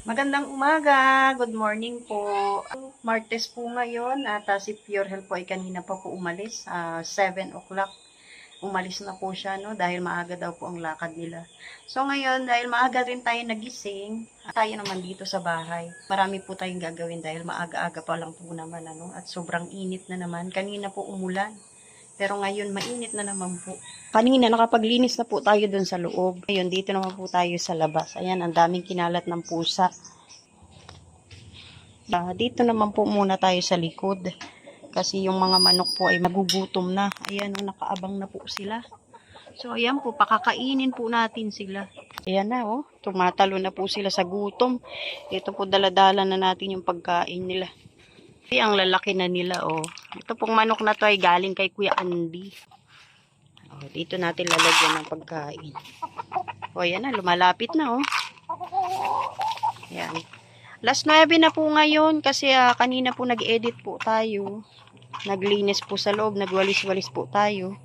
Magandang umaga, good morning po. Martes po ngayon at si Pure Health po ay kanina pa po umalis. 7 o'clock umalis na po siya no dahil maaga daw po ang lakad nila. So ngayon dahil maaga rin tayo nagising, tayo naman dito sa bahay. Marami po tayong gagawin dahil maaga-aga pa lang po naman at sobrang init na naman. Kanina po umulan. Pero ngayon, mainit na naman po. Kanina, nakapaglinis na po tayo dun sa loob. Ngayon, dito naman po tayo sa labas. Ayan, ang daming kinalat ng pusa. Dito naman po muna tayo sa likod. Kasi yung mga manok po ay magugutom na. Ayan, nakaabang na po sila. So, ayan po, pakakainin po natin sila. Ayan na, tumatalo na po sila sa gutom. Ito po, daladala na natin yung pagkain nila. Ang lalaki na nila, Ito pong manok na to ay galing kay Kuya Andy. Dito natin lalagyan ng pagkain. Ayan na, lumalapit na, Ayan. Last 9 na po ngayon kasi kanina po nag-edit po tayo. Naglinis po sa loob, nagwalis-walis po tayo.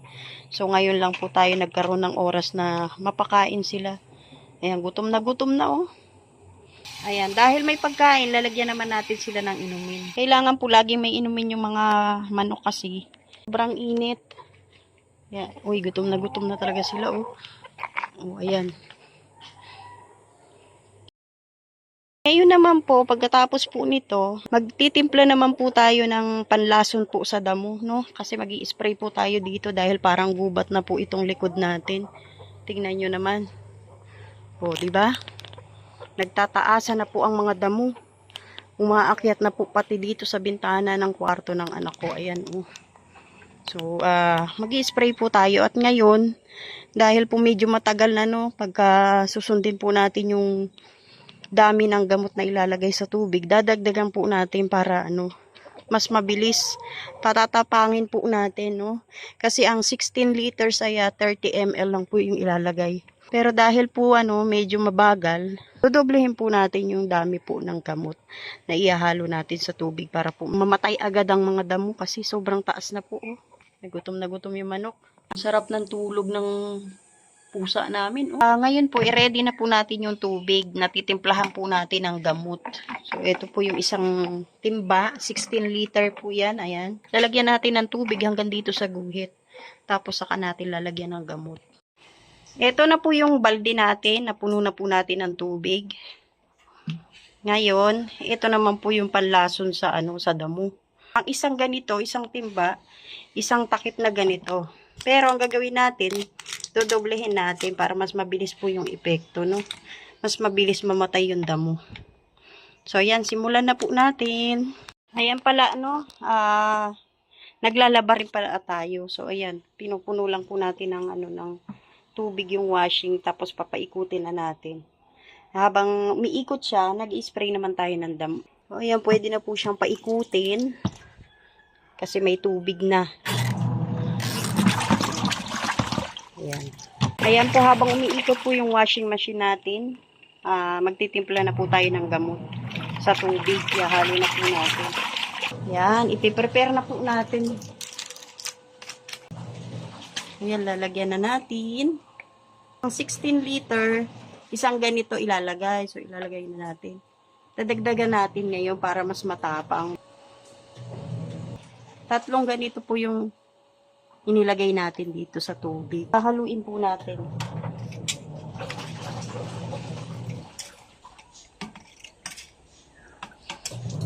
So, ngayon lang po tayo nagkaroon ng oras na mapakain sila. Ayan, gutom na, Ayan, dahil may pagkain, lalagyan naman natin sila ng inumin. Kailangan po laging may inumin yung mga manok kasi. Sobrang init. Ayan. Uy, gutom na talaga sila, ayan. Ngayon naman po, pagkatapos po nito, magtitimpla naman po tayo ng panlason po sa damo, no? Kasi magi-spray po tayo dito dahil parang gubat na po itong likod natin. Tingnan nyo naman. Di ba? Nagtataasa na po ang mga damo. Umaakyat na po pati dito sa bintana ng kwarto ng anak ko. Ayan, So, mag-i-spray po tayo. At ngayon, dahil po medyo matagal na, pagka susundin po natin yung dami ng gamot na ilalagay sa tubig, dadagdagan po natin para, mas mabilis. Patatapangin po natin, Kasi ang 16 liters ay 30 ml lang po yung ilalagay. Pero dahil po medyo mabagal, dodoblehin po natin yung dami po ng gamot na ihahalo natin sa tubig para po mamatay agad ang mga damo kasi sobrang taas na po. Nagutom na gutom yung manok. Sarap ng tulog ng pusa namin. Ngayon po, i-ready na po natin yung tubig. Natitimplahan po natin ang gamot. So, ito po yung isang timba. 16 liter po yan. Ayan. Lalagyan natin ng tubig hanggang dito sa guhit. Tapos, saka natin lalagyan ng gamot. Ito na po yung balde natin. Napuno na po natin ng tubig. Ngayon, ito naman po yung panlason sa, sa damo. Ang isang ganito, isang timba, isang takip na ganito. Pero ang gagawin natin, dodoblehin natin para mas mabilis po yung epekto, Mas mabilis mamatay yung damo. So, ayan, simulan na po natin. Ayan pala, naglalaba rin pala tayo. So, ayan, pinupuno lang po natin ng, ng tubig yung washing, tapos papaikutin na natin. Habang umiikot siya, nag-i-spray naman tayo ng damo. So, ayan, pwede na po siyang paikutin. Kasi may tubig na. Ayan. Ayan po, habang umiikot po yung washing machine natin, magtitimpla na po tayo ng gamot sa tubig. Ihalo na po natin. Ayan, ipiprepare na po natin. Ayan, lalagyan na natin. Ang 16 liter, isang ganito ilalagay. So, ilalagay na natin. Dadagdagan natin ngayon para mas matapang. 3 ganito po yung inilagay natin dito sa tubig. Hahaluin po natin.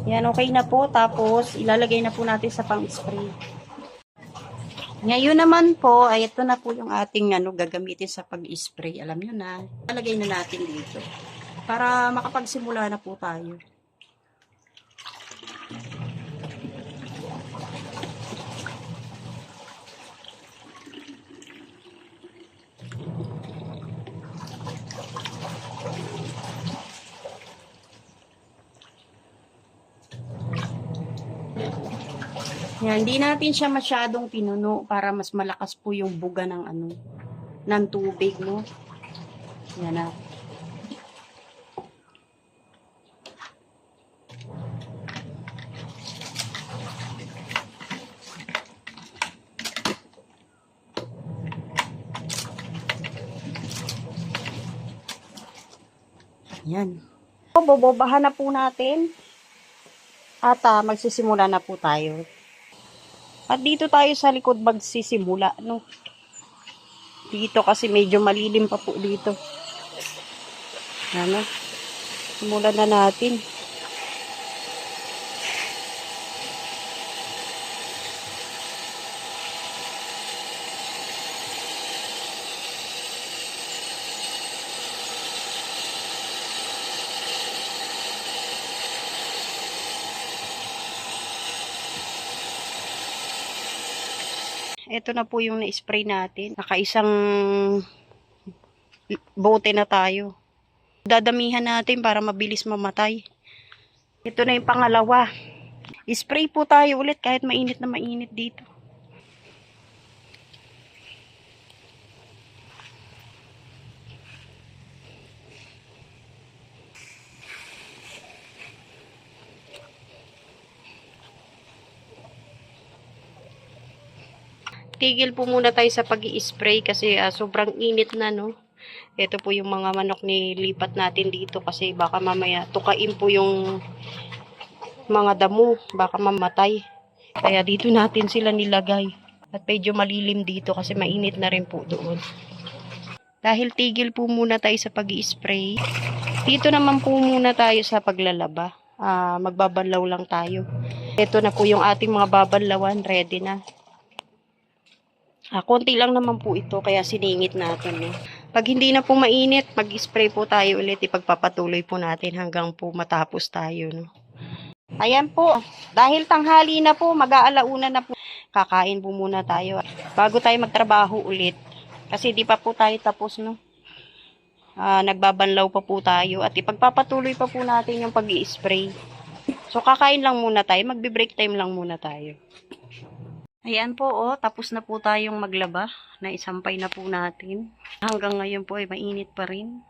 Yan, okay na po. Tapos, ilalagay na po natin sa pang-spray. Ngayon naman po, ay ito na po yung ating gagamitin sa pag-spray. Alam nyo na. Ilalagay na natin dito. Para makapagsimula na po tayo. Yan, hindi natin siya masyadong pinuno para mas malakas po yung buga ng ng tubig, Yan na. Yan. bobobahan na po natin. At magsisimula na po tayo. At dito tayo sa likod magsisimula, no? Dito kasi medyo malilim pa po dito. Ano? Simulan na natin. Ito na po yung na-spray natin. Nakaisang bote na tayo. Dadamihan natin para mabilis mamatay. Ito na yung pangalawa. Spray po tayo ulit kahit mainit na mainit dito. Tigil po muna tayo sa pag-i-spray kasi sobrang init na, no. Ito po yung mga manok nilipat natin dito kasi baka mamaya tukain po yung mga damo, baka mamatay. Kaya dito natin sila nilagay. At medyo malilim dito kasi mainit na rin po doon. Dahil tigil po muna tayo sa pag-i-spray, dito naman po muna tayo sa paglalaba. Magbabanlaw lang tayo. Ito na po yung ating mga babanlawan, ready na. Konti lang naman po ito, kaya siningit natin. Eh. Pag hindi na po mainit, mag-spray po tayo ulit. Ipagpapatuloy po natin hanggang po matapos tayo. No? Ayan po, dahil tanghali na po, mag-aalauna na po. Kakain po muna tayo. Bago tayo magtrabaho ulit. Kasi di pa po tayo tapos, no? Nagbabanlaw pa po tayo. At ipagpapatuloy pa po natin yung pag-i-spray. So, kakain lang muna tayo. Magbe-break time lang muna tayo. Ayan po, tapos na po tayong maglaba. Naisampay na po natin. Hanggang ngayon po ay mainit pa rin.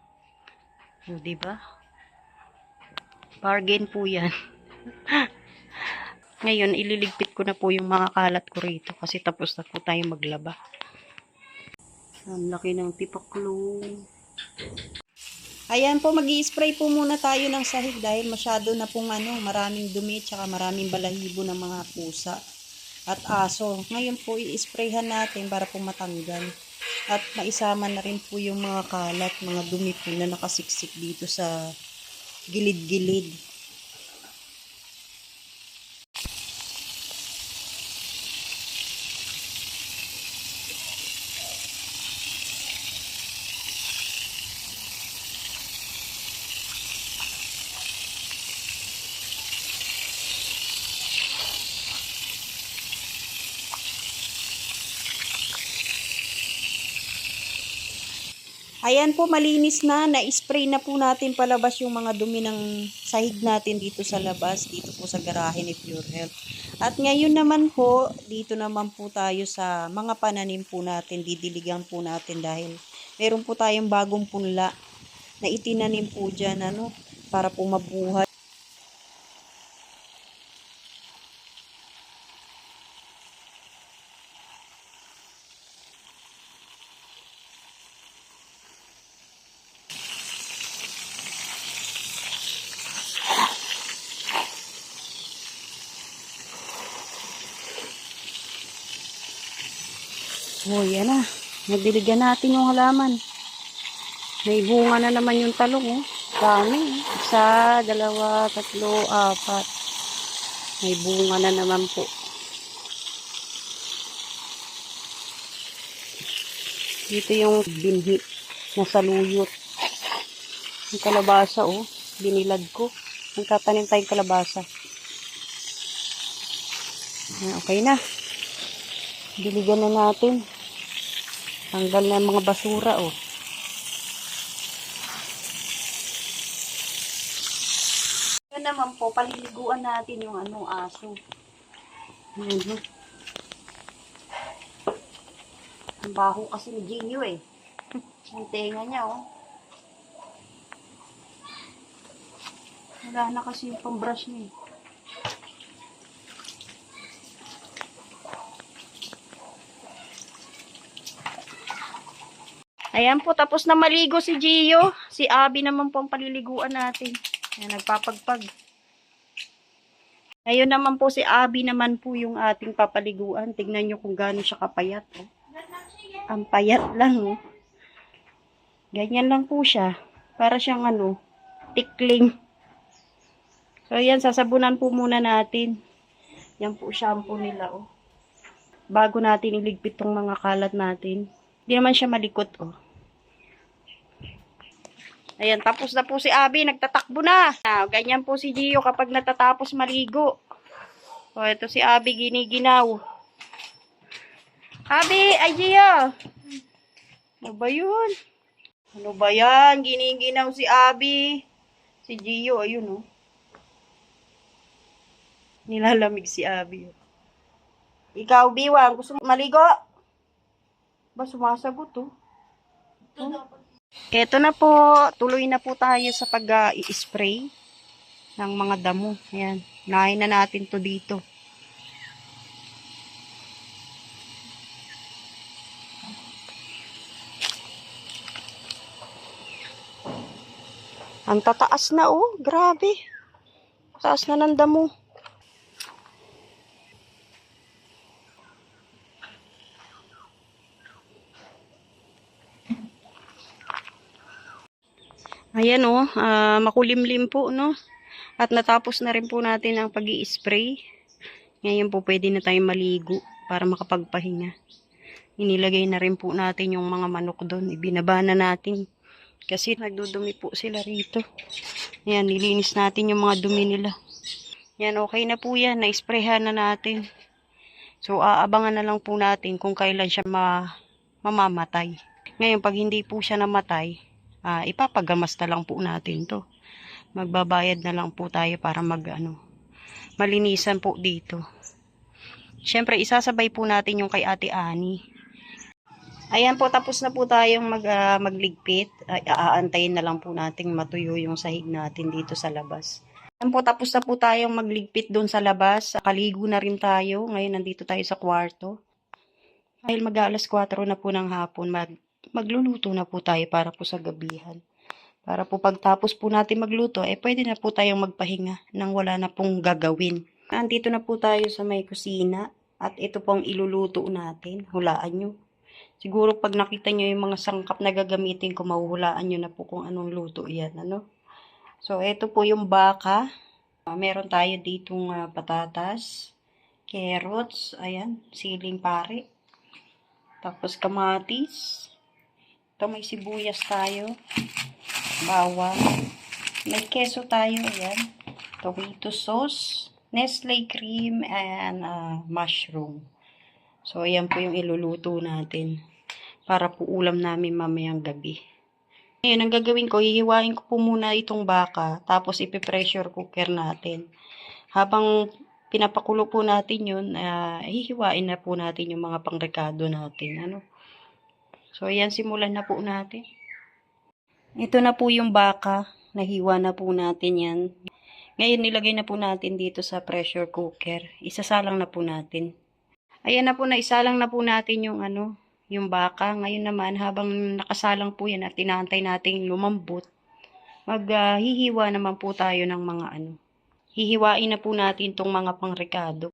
O, diba? Bargain po yan. Ngayon, ililigpit ko na po yung mga kalat ko rito kasi tapos na po tayong maglaba. Ang laki ng tipaklo. Ayan po, mag-i-spray po muna tayo ng sahig dahil masyado na pong maraming dumi at maraming balahibo ng mga pusa at aso. Ngayon po, i-sprayhan natin para po matanggal. At maisama na rin po yung mga kalat, mga dumi po na nakasiksik dito sa gilid-gilid. Ayan po, malinis na. Na-spray na po natin palabas yung mga dumi ng sahig natin dito sa labas. Dito po sa garahe ni Pure Health. At ngayon naman po, dito naman po tayo sa mga pananim po natin. Didiligan po natin dahil meron po tayong bagong punla na itinanim po dyan para po mabuhay. Oh, yan na. Nagdiligan natin yung halaman. May bunga na naman yung talong, oh. Dami, oh. 1, 2, 3, 4. May bunga na naman po. Dito yung binhi na saluyot. Yung kalabasa, oh. Binilad ko. Nagtatanim tayong kalabasa. Okay na. Diligan na natin. Tanggal na mga basura, oh. Yan naman po, paliliguan natin yung aso. Yan, ang baho kasi ni Gino, eh. Ang tenga niya, oh. Wala na kasi yung pang-brush niya, eh. Ayan po, tapos na maligo si Gio. Si Abby naman po ang paliliguan natin. Ayan, nagpapagpag. Ngayon naman po si Abby naman po yung ating papaliguan. Tignan nyo kung gaano siya kapayat. Oh. Ang payat lang. Oh. Ganyan lang po siya. Para siyang ano, tikling. So yan, sasabunan po muna natin. Yan po shampoo nila. Oh. Bago natin iligpit tong mga kalat natin. Hindi naman siya malikot. Oh. Ayan, tapos na po si Abby, nagtatakbo na. Ganyan po si Gio kapag natatapos maligo. O, ito si Abby, giniginaw. Abby, ay Gio. Ano ba yun? Ano ba yan? Giniginaw si Abby. Si Gio, ayun oh. Nilalamig si Abby. Ikaw, Biwang, gusto mo maligo? Ba, sumasagot oh. Eto na po, tuloy na po tayo sa pag-i-spray ng mga damo. Ayan, nahin na natin to dito. Ang tataas na oh, grabe. Taas na ng damo. Ayan oh, makulimlim po no. At natapos na rin po natin ang pag-i-spray. Ngayon po pwede na tayong maligo para makapagpahinga. Inilagay na rin po natin yung mga manok doon. Ibinaba na natin. Kasi nagdudumi po sila rito. Ayan, nilinis natin yung mga dumi nila. Yan, okay na po yan. Na-sprayhan na natin. So, aabangan na lang po natin kung kailan siya mamamatay. Ngayon, pag hindi po siya namatay, ipapagamas na lang po natin to. Magbabayad na lang po tayo para malinisan po dito. Siyempre, isasabay po natin yung kay Ate Ani. Ayan po, tapos na po tayong magligpit. Aantayin na lang po nating matuyo yung sahig natin dito sa labas. Ayan po, tapos na po tayong magligpit doon sa labas. Kaligo na rin tayo. Ngayon, nandito tayo sa kwarto. Dahil mag-aalas 4 na po ng hapon, magluluto na po tayo para po sa gabihan. Para po pagtapos po natin magluto, pwede na po tayong magpahinga nang wala na pong gagawin. Andito na po tayo sa may kusina at ito pong iluluto natin. Hulaan nyo. Siguro pag nakita nyo yung mga sangkap na gagamitin ko, mahuhulaan nyo na po kung anong luto yan. Ano? So, ito po yung baka. Meron tayo ditong patatas, carrots, ayan, siling pare. Tapos kamatis. Ito may sibuyas tayo. Bawang. May keso tayo, ayan. Tomato sauce, Nestle cream, and mushroom. So, ayan po yung iluluto natin. Para po ulam namin mamayang gabi. Ngayon, ang gagawin ko, hihiwain ko po muna itong baka. Tapos, ipipressure cooker natin. Habang pinapakulo po natin yun, hihiwain na po natin yung mga pangrekado natin. Ano? So, ayan, simulan na po natin. Ito na po yung baka. Nahiwa na po natin yan. Ngayon, nilagay na po natin dito sa pressure cooker. Isasalang na po natin. Ayan na po, naisalang na po natin yung yung baka. Ngayon naman, habang nakasalang po yan at inaantay natin lumambot, maghihiwa naman po tayo ng mga hihiwain na po natin tong mga pangrekado.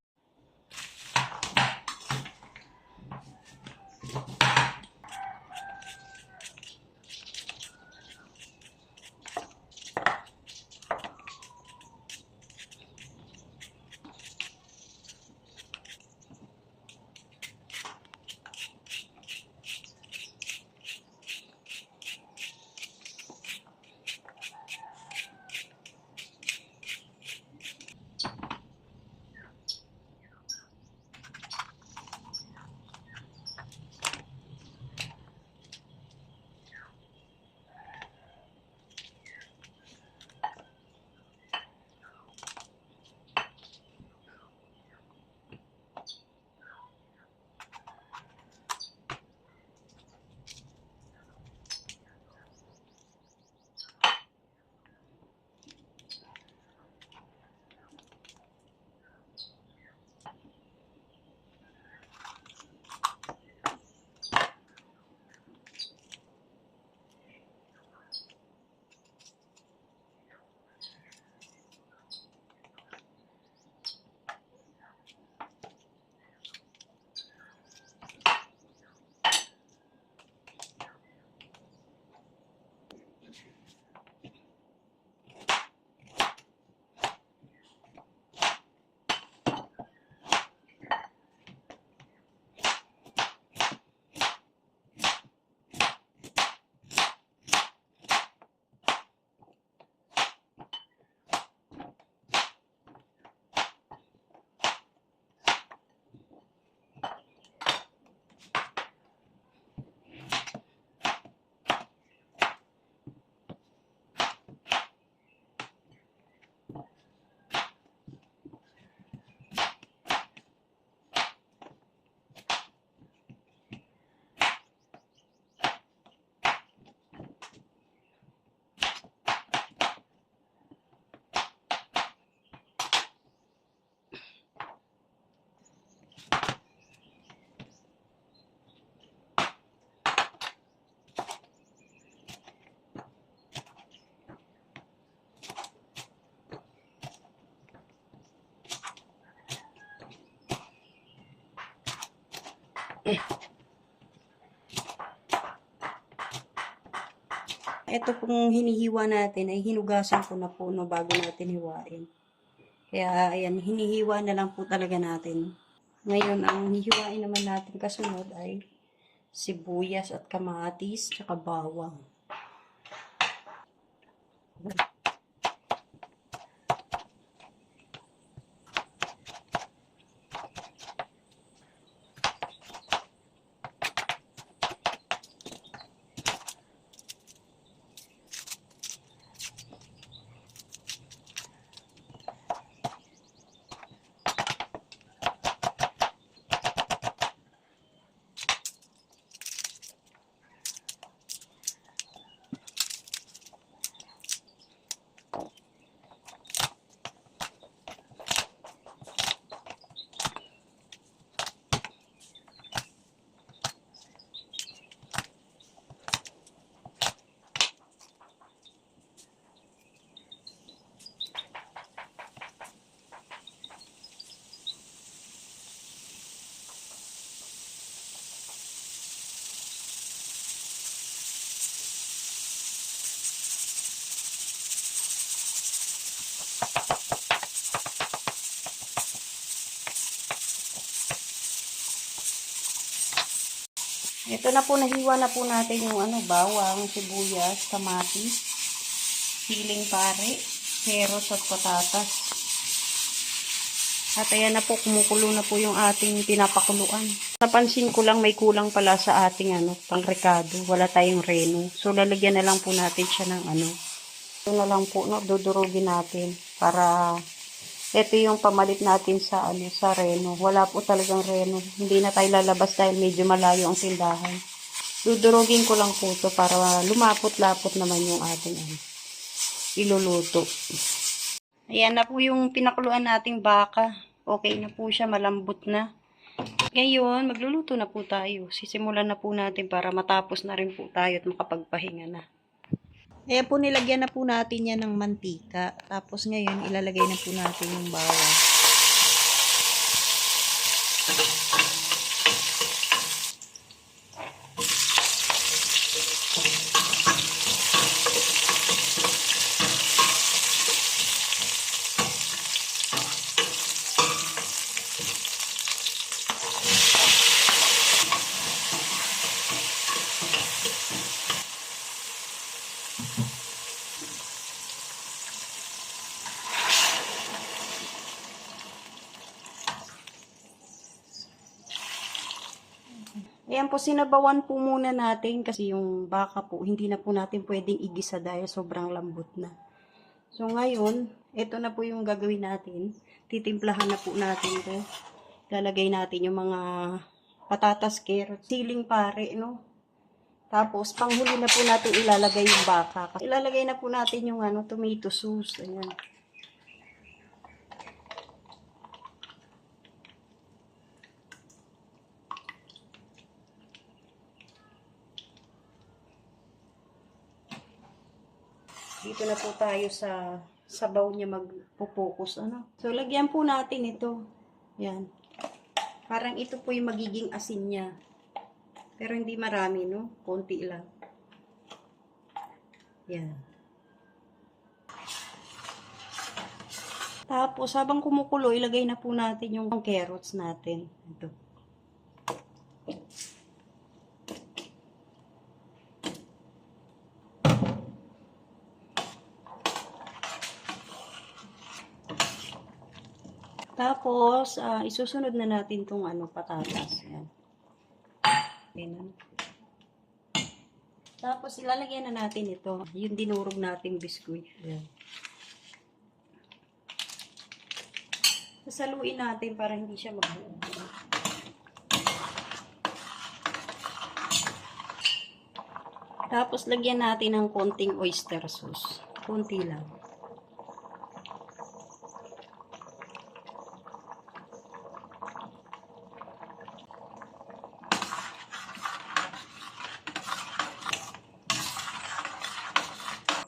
Ito pong hinihiwa natin ay hinugasan ko na po no, bago natin hiwain. Kaya ayan, hinihiwa na lang po talaga natin. Ngayon, ang hihiwain naman natin kasunod ay sibuyas at kamatis, tsaka bawang. Ito na po, nahiwa na po natin yung bawang, sibuyas, kamatis, siling pare, carrots at patatas. At ayan na po, kumukulo na po yung ating pinapakuluan. Napansin ko lang may kulang pala sa ating pangrekado. Wala tayong reno. So lalagyan na lang po natin siya ng ito na lang po, dudurugin natin para ito yung pamalit natin sa sa reno. Wala po talagang reno. Hindi na tayo lalabas dahil medyo malayo ang tindahan. Dudurugin ko lang po ito para lumapot-lapot naman yung ating iluluto. Ayan na po yung pinakuluan nating baka. Okay na po siya, malambot na. Ngayon, magluluto na po tayo. Sisimulan na po natin para matapos na rin po tayo at makapagpahinga na. Ayan po, nilagyan na po natin yan ng mantika. Tapos ngayon, ilalagay na po natin yung bawang. Ayan po, sinabawan po muna natin kasi yung baka po, hindi na po natin pwedeng igisa dahil sobrang lambot na. So ngayon, ito na po yung gagawin natin. Titimplahan na po natin ito. Lalagay natin yung mga patatas, carrots, siling pare, no? Tapos, panghuli na po natin ilalagay yung baka. Ilalagay na po natin yung tomato sauce. Ayan. Dito na po tayo sa sabaw niya magpo-focus. So, lagyan po natin ito. Yan. Parang ito po yung magiging asin niya. Pero hindi marami, no? Konti lang. Yan. Tapos, habang kumukulo, ilagay na po natin yung carrots natin. Ito. Tapos, isusunod na natin itong patatas. Yan. Ayan. Tapos, ilalagyan na natin ito. Yung dinurog nating biskuit. Yan. Saluin natin para hindi siya mabuo. Tapos lagyan natin ng konting oyster sauce. Konti lang.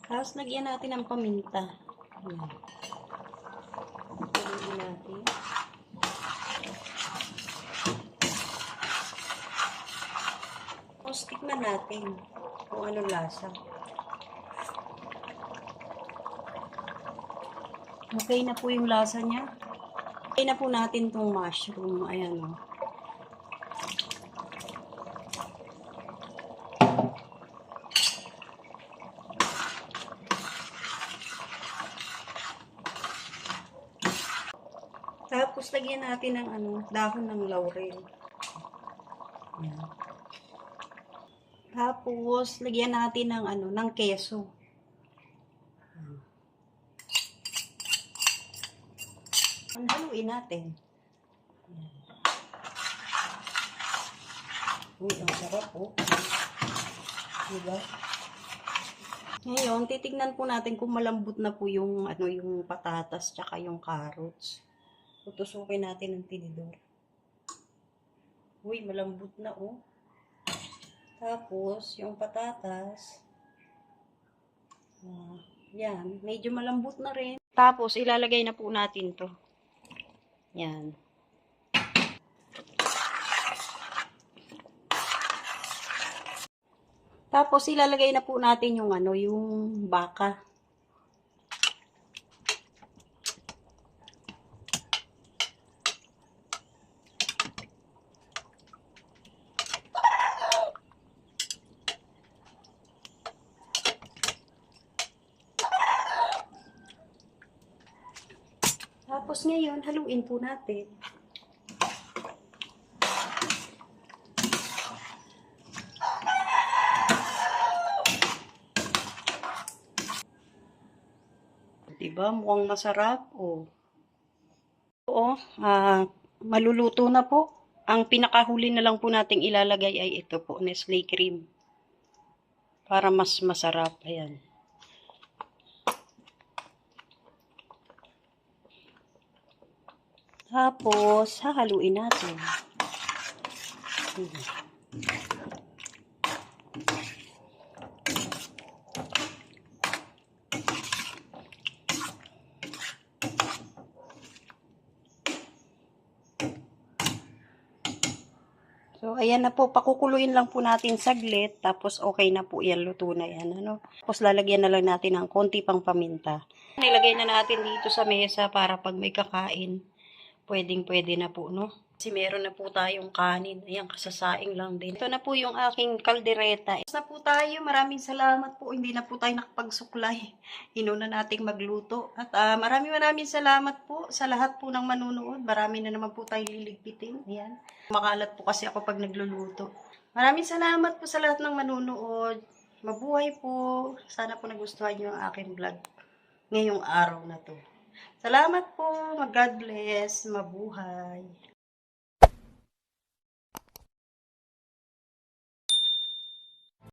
Tapos lagyan natin ng paminta. Ayan. Lagyan natin. Tapos tikman natin kung anong lasa. Okay na po yung lasa niya. Okay na po natin tong mushroom. Ayan o. Tapos lagyan natin ng dahon ng laurel. Ayan. Tapos lagyan natin ng ng keso. Haluin natin. Uy, ang sarap po. Diba? Ngayon, titignan po natin kung malambot na po yung yung patatas tsaka yung carrots. Tutusukin natin ng tinidor. Uy, malambot na oh. Tapos, yung patatas, yan, medyo malambot na rin. Tapos, ilalagay na po natin to. Yan. Tapos, ilalagay na po natin yung yung baka. Tapos ngayon, haluin po natin. Diba? Mukhang masarap. Oh. Oo, maluluto na po. Ang pinakahuli na lang po nating ilalagay ay ito po, Nestle cream. Para mas masarap. Ayan. Tapos, hahaluin natin. So, ayan na po. Pakukuluin lang po natin saglit. Tapos, okay na po. Yan, luto na yan. Tapos, lalagyan na lang natin ng konti pang paminta. Nilagay na natin dito sa mesa para pag may kakain, pwedeng-pwede na po, no? Kasi meron na po tayong kanin. Ayan, kasasaing lang din. Ito na po yung aking kaldereta. Tapos na po tayo. Maraming salamat po. Hindi na po tayo nakapagsuklay. Inuna nating magluto. At maraming salamat po sa lahat po ng manunood. Marami na naman po tayong liligpitin. Ayan. Makalat po kasi ako pag nagluluto. Maraming salamat po sa lahat ng manunood. Mabuhay po. Sana po nagustuhan nyo ang aking vlog ngayong araw na to. Salamat po. God bless. Mabuhay.